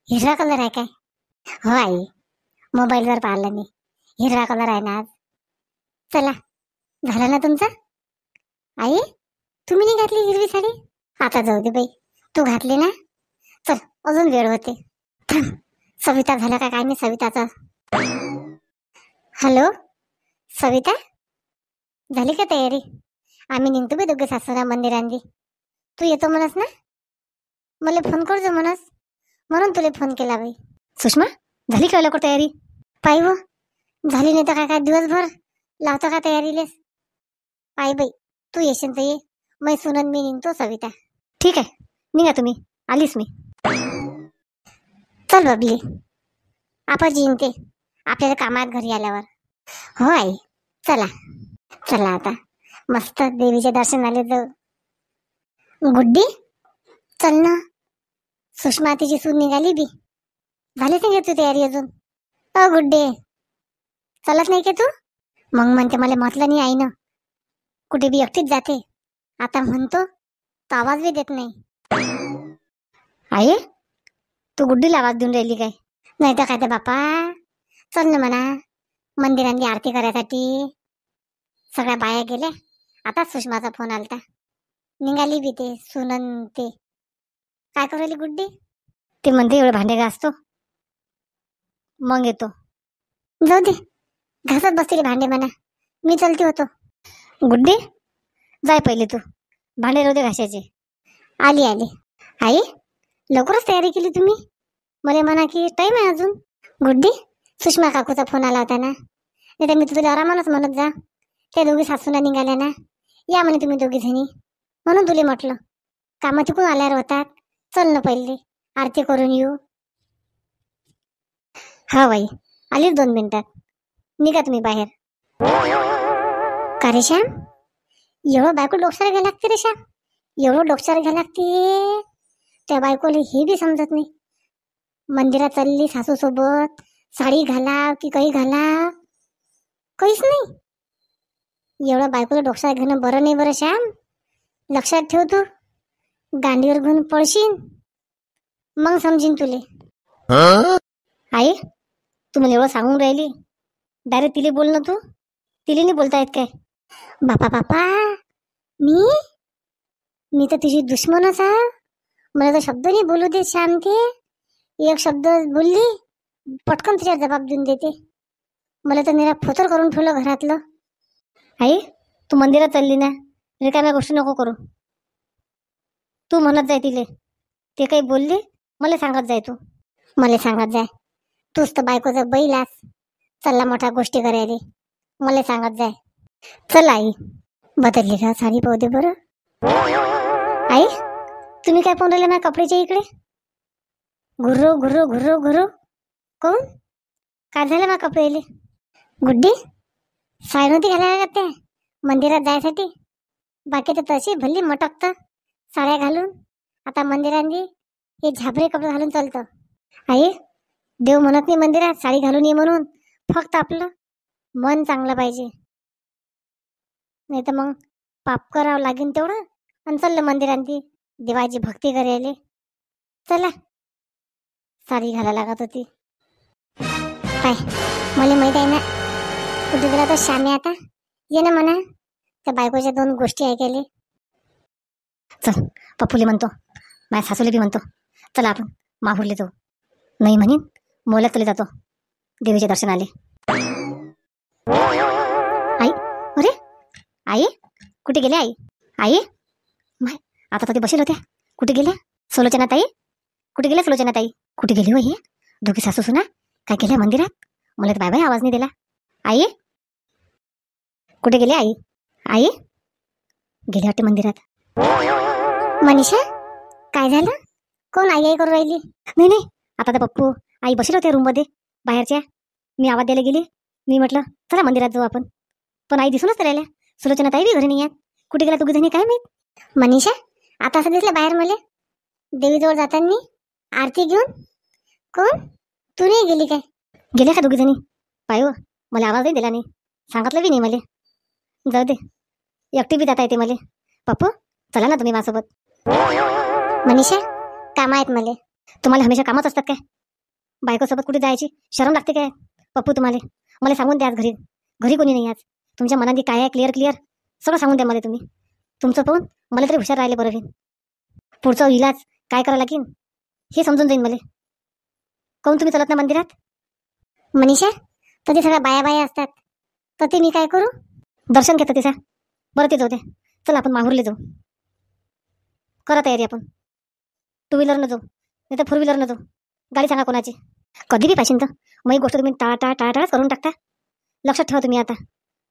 हिरवा कलर आहे काय? हो आई, मोबाईलवर पाहिलं मी. हिरवा कलर आहे ना आज. चला, झाला ना तुमचा? आई, तुम्ही नाही घातली हिरवी साडी? आता जाऊ दे बाई, तू घातली ना. चल, अजून वेळ होते. थांब, सविता झाला का काय? मी सविताचा. हॅलो सविता, झाली का तयारी? आम्ही निघतो बे दोघे सासरा मंदिरांनी. तू येतो म्हणस ना, मला फोन करजो म्हणस, म्हणून तुला फोन केला बाई. सुषमा, झाली का लवकर तयारी? पाय हो, झाली नाही तर काय काय दिवसभर लावतो का तयारीलेस? पाय बाई, तू येशील तर ये, मै सुनन मी निघतो सविता. ठीक आहे, निघा तुम्ही, आलीस मी. चल बबली, आपण जिंकते आपल्याला कामात घरी आल्यावर. हो आई, चला चला आता मस्त देवीच्या दर्शनाला जाऊ. गुड्डी, चल ना. सुषमा तिची सून निघाली बी. झाली नाही तू तयारी अजून? अ गुड्डे, चलत नाही का तू? मग म्हणते मला म्हटलं नाही आई ना, कुठे बी एकटीच जाते. आता म्हणतो तो आवाज बी देत नाही. आई, तू गुड्डीला आवाज देऊन राहिली काय? नाही तर काय ते बापा, चल ना म्हणा मंदिरांनी आरती करायसाठी. सगळ्या बाया गेल्या, आता सुषमाचा फोन आलता, निघाली बी ते सुनन. ते काय करू राहिली गुड्डी? ते म्हणते एवढे भांडे घासतो मग येतो. जाऊ दे, घासत बसतील भांडे म्हणा, मी चलती होतो. गुड्डी, जाय पहिले तू, भांडे रोदे घासायचे. आली आली. आई, लवकरच तयारी केली तुम्ही? मला म्हणा की टाईम आहे अजून. गुड्डी, सुषमा काकूचा फोन आला होता ना, नाही तर मी तुला आरामानच म्हणत जा. त्या दोघी सासूना निघाल्या ना, या म्हणे तुम्ही दोघी जणी, म्हणून तुला म्हटलं कामं तिकून आल्यावर होतात. चल ना पहिले आरती करून येऊ. हा बाई, आलीच 2 मिनिटात, निघा तुम्ही बाहेर. का रे श्याम, एवढं बायको डोक्यावर घ्यायला लागते रे श्याम, एवढं डोक्यावर घ्यायला लागते. त्या बायकोला हे बी समजत नाही. मंदिरात चालली सासू सोबत, साडी घाला की काही घाला, काहीच नाही. एवढं बायकोला डोक्यावर घेणं बरं नाही बरं श्याम. लक्षात ठेव, तू गांडीवर घेऊन पडशील मग समजीन तुले. आई, तू मला एवढं सांगून राहिली, डायरेक्ट तिले बोल ना तू. तिले नाही बोलता येत काय? बापा बापा, मी तर तुझी दुश्मनच आहे. मला तर शब्द नाही बोलू दे श्याम. ते एक शब्द बोलली पटकन तिच्या जबाब देऊन देते. मला तर निरा फोतर करून ठेवलं घरातलं. आई, तू मंदिरात चालली ना, रिकाम्या गोष्टी नको करू. तू म्हणत जाय तिले, ते काही बोलली मला सांगत जाय. तू मला सांगत जाय, तूच तर बायकोचा बैलास. चल्ला मोठ्या गोष्टी करायला मला सांगत जाय. चल आई, बदलली का साडी? पाहू दे बरं. आई, तुम्ही काय पाहून राहिले ना कपड्याच्या इकडे? घुर्रो घुर्रो घुर्रो घुर्रो कोण? काय झालं ना कपड्याले? गुड्डी, साडी नव्हती घालायला लागत त्या मंदिरात जायसाठी? बाकी तर तशी भल्ली मटकतं साड्या घालून. आता मंदिरांनी हे झाबरे कपडे घालून चालतं. आई, देव म्हणत नाही मंदिरात साडी घालून ये म्हणून, फक्त आपलं मन चांगलं पाहिजे. नाही तर मग पाप करावं लागेल तेवढं. आणि चाललं मंदिरांनी देवाची भक्ती करायला. चला, साडी घालायला लागत होती काय? मला माहित आहे ना कुठे गेला तो श्यामे. आता ये ना म्हणा त्या बायकोच्या 2 गोष्टी ऐकायला. चल, पप्पूले म्हणतो, माझ्या सासूले बी म्हणतो, चला आपण माहूरले जाऊ. नाही म्हणीन मोल्यात तुला जातो देवीच्या दर्शनाले. आई, अरे आई, कुठे गेल्या आई? आई, माय, आता तर ते बसेल होत्या, कुठे गेल्या? सुलोचना ताई, कुठे गेल्या सुलोचना ताई? कुठे गेली हो हे दोघी सासू सुना? काय केल्या मंदिरात? मला तर बाय बाय आवाज नाही दिला. आई, कुठे गेले आई? आई, गेले वाटते मंदिरात. मनीषा, काय झालं? कोण आई आई करू राहिली? नाही नाही, आता तर पप्पू आई बसेल होत्या रूम मध्ये बाहेरच्या. मी आवाज द्यायला गेली, मी म्हटलं चला मंदिरात जाऊ आपण, पण आई दिसूनच राहिल्या. सुलोचना ताई बी घरी नाही आहेत. कुठे गेल्या दोघी जणी काय माहित? मनीषा, आता असं दिसलं बाहेर मला देवीजवळ जाताना आरती घेऊन. कोण? तू नाही गेली काय? गेल्या का दोघी जणी? पाय हो, मला आवाजही दिला नाही, सांगितलं बी नाही मला. जाऊ दे, एकटी बी जाता येते मला. पप्पू, चला ना तुम्ही माझ्यासोबत. मनीषा, काम आहेत मला. तुम्हाला हमेशा कामच असतात काय? बायकोसोबत कुठे जायची शरम लागते काय पप्पू तुम्हाला? मला सांगून द्या आज घरी. घरी कोणी नाही आज. तुमच्या मनात काय आहे क्लिअर क्लिअर सगळं सांगून द्या मला तुम्ही. तुमचं पाहून मला तरी हुशार राहिले बरं होईल. पुढचा इलाज काय करावं लागेल हे समजून जाईन मला. काहून तुम्ही चलत ना मंदिरात? मनीषा, तर ते सगळ्या बाया बाया असतात, तर ते मी काय करू? दर्शन घेतं तिचा. बरं ते जाऊ द्या. चला आपण माहूरला जाऊ. करा तयारी आपण. टू व्हीलरनं जाऊ नाही तर फोर व्हीलरनं जाऊ. गाडी सांगा कोणाची. कधी बी पाहिजे तर मग एक गोष्ट तुम्ही टाळाच करून टाकता. लक्षात ठेवा तुम्ही आता.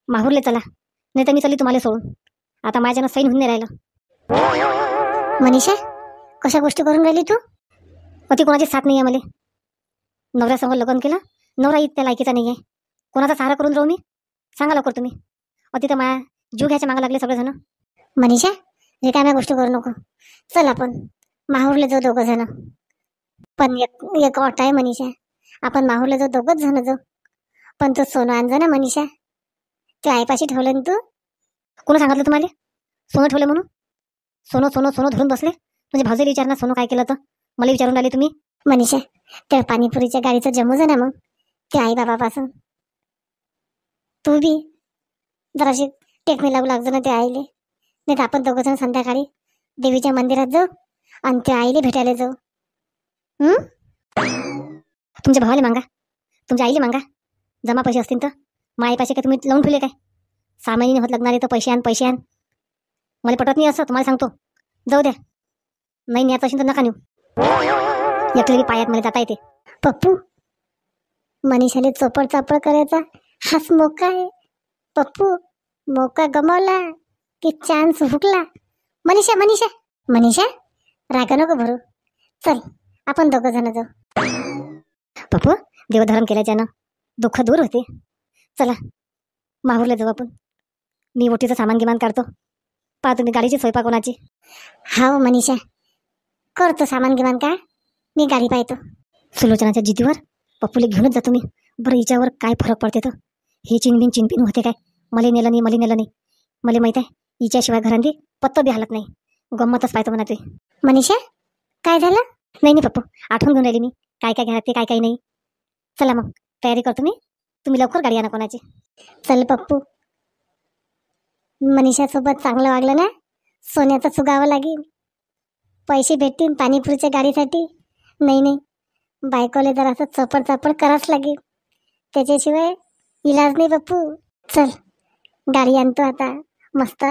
माहूरले चला नाही तर मी चली तुम्हाला सोडून. आता माझ्यानं सैन होऊन नाही राहिलं. मनीषा, कशा गोष्टी करून राहिली तू? अति कोणाची साथ नाही आहे मला. नवऱ्यासमोर लग्न केलं, नवरा इतक्या लायकीचा नाही आहे. कोणाचा सहारा करून राहू मी? सांगा लवकर तुम्ही. अति तर माया जीव घ्यायच्या मागं लागले सगळेजण. मनीषा, रिकाम्या गोष्टी करू नको. चल आपण माहूरला जाऊ दोघं जण. पण एक अट आहे मनीषा. आपण माहूरला जाऊ दोघंच जण जाऊ. पण तू सोनं आणजो ना मनीषा. ते आईपाशी ठेवलं ना तू. कोण सांगितलं तुम्हाला सोनं ठेवलं म्हणून? सोनं सोनं सोनं धरून बसले. म्हणजे भाऊजीला विचारणार सोनं काय केलं तर मला विचारून राहिले तुम्ही. मनीषा, त्या पाणीपुरीच्या गाडीचं जमू जा ना मग. ते आई बाबापासून तू बी जराशी टेकणी लागू लागजो ना ते आईले. नाही तर आपण दोघं जण संध्याकाळी देवीच्या मंदिरात जाऊ आणि त्या आईले भेटायला जाऊ. तुमच्या भावाला मागा, तुमच्या आईले मागा. जमा पैसे असतील तर. मग आईपाशी काय तुम्ही लावून ठेवले काय? 6 महिने होत लग्नाले तर पैसे आण. मला पटत नाही असं तुम्हाला सांगतो. जाऊ द्या. नाही न्यायचं असेल तर नका नेऊ. एकलेली पायात मला जाता येते. पप्पू, मनीषाने चोपड चापड करायचा हाच मोका आहे. पप्पू, मोका गमावला की चान्स हुकला. मनीषा मनीषा मनीषा, रागा नको भरू. चल आपण दोघं जण जाऊ. पप्पू, देवधर्म केल्याच्यानं दुःख दूर होते. चला माहूरला जाऊ आपण. मी ओटीचं सामान गिमान काढतो. पहा तुम्ही गाडीची स्वयंपाक कोणाची. हा मनीषा, करतो सामान गिमान का. मी गाडी पाहतो. सुलोचनाच्या जिद्दीवर पप्पूला घेऊनच जातो मी. बरं हिच्यावर काय फरक पडते तर. हे चिनबिन होते काय. मला नेलं नाही. मला माहित आहे हिच्याशिवाय घरांदी पत्ता बी हालत नाही. गंमतच पाहतो म्हणा ते. मनीषा, काय झालं? नाही पप्पू, आठवण घेऊन राहिली मी. काय काय घेणार ते काय नाही. चला मग तयारी करतो मी. तुम्ही लवकर गाडी आणा कोणाची. चल पप्पू, मनीषासोबत चांगलं वागलं ना, सोन्याचं चुगावं लागेल. पैसे भेटतील पाणीपुरीच्या गाडीसाठी. नाही बायकोले जर असं चपड करावंच लागेल. त्याच्याशिवाय इलाज नाही पप्पू. चल गाडी आणतो आता. मस्त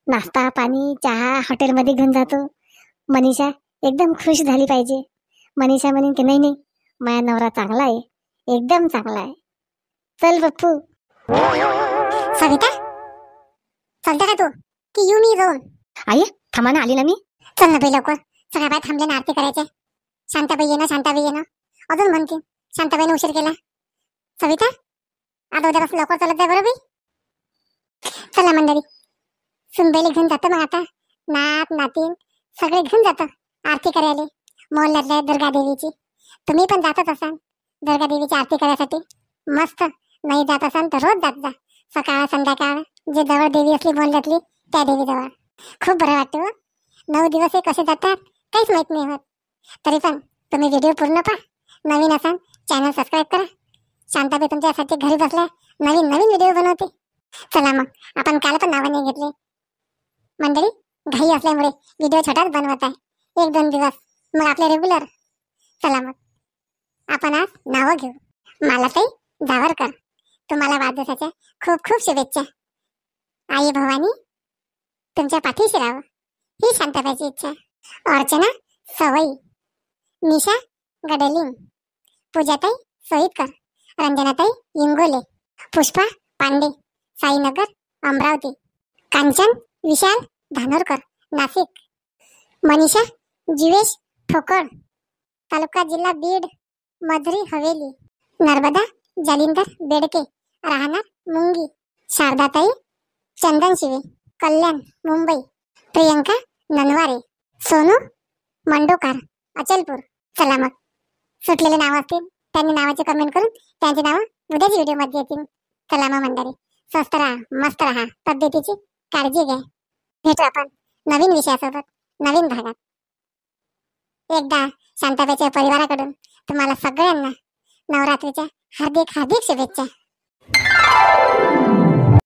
नाश्ता पाणी चहा हॉटेलमध्ये घेऊन जातो. मनीषा एकदम खुश झाली पाहिजे. मनीषा म्हणेन की नाही माझा नवरा चांगला आहे, एकदम चांगला आहे. चल पप्पू. सविता, चलते का तू की येऊ मी जाऊन? आई थांबा ना, आली ना मी. चल ना बाई लवकर. सगळ्या बाय थांबले ना आरती करायचे. शांताबाई ये ना. अजून म्हणते शांताबाईने उशीर केला. सविता, आता उद्यापासून लवकर चालत जा बरं बाई. चला मंडळी, सुनबाईला घेऊन जातो मग आता. नात नातीन सगळे घेऊन जातो आरती करायला मोहल्ल्यातल्या दुर्गा देवीची. तुम्ही पण जातच असाल दुर्गा देवीची आरती करायसाठी. मस्त. नाही जात असाल तर रोज जात जा. सकाळ संध्याकाळ जे जवळ देवी असली मोहल्ल्यातली त्या देवीजवळ. खूप बरं वाटतं. 9 दिवस हे कसे जातात काहीच माहित नाही होत. तरी पण तुम्ही व्हिडिओ पूर्ण पहा. नवीन असाल चॅनल सबस्क्राईब करा. शांताबाई तुमच्यासाठी घरी बसल्या नवीन व्हिडिओ बनवते. चला मग, आपण काल पण नावं नाही घेतले मंडळी. घाई असल्यामुळे व्हिडिओ छोटाच बनवत आहे. 1-2 दिवस मग आपले रेग्युलर. चला मग आपण आज नावं घेऊ. मालाताई जावरकर, तुम्हाला वाढदिवसाच्या खूप खूप शुभेच्छा. आई भवानी तुमच्या पाठीशी राहावं ही शांताबाईची इच्छा. अर्चना सवई, निशा गडलिंग, पूजाताई सोईतकर, रंजनाताई इंगोले, पुष्पा पांडे साईनगर अमरावती, कांचन विशाल धानोरकर नाशिक, मनीषा जीवेश ठोकळ तालुका जिल्हा बीड मधुरी हवेली, नर्मदा जालिंदर बेडके राहणार मुंगी, शारदाताई चंदन शिवे कल्याण मुंबई, प्रियंका ननवारे, सोनू मंडोकार अचलपूर. चला मग, सुटलेले नाव असतील त्यांनी नावाचे कमेंट करून त्यांची नावं उद्याच्या व्हिडिओ मध्ये येतील. चला मग मंडळी, स्वस्त राहा, मस्त राहा, तब्येतीची काळजी घ्या. भेटू आपण नवीन विषयासोबत नवीन भागात. एकदा शांताबाईच्या परिवाराकडून तुम्हाला सगळ्यांना नवरात्रीच्या हार्दिक हार्दिक शुभेच्छा.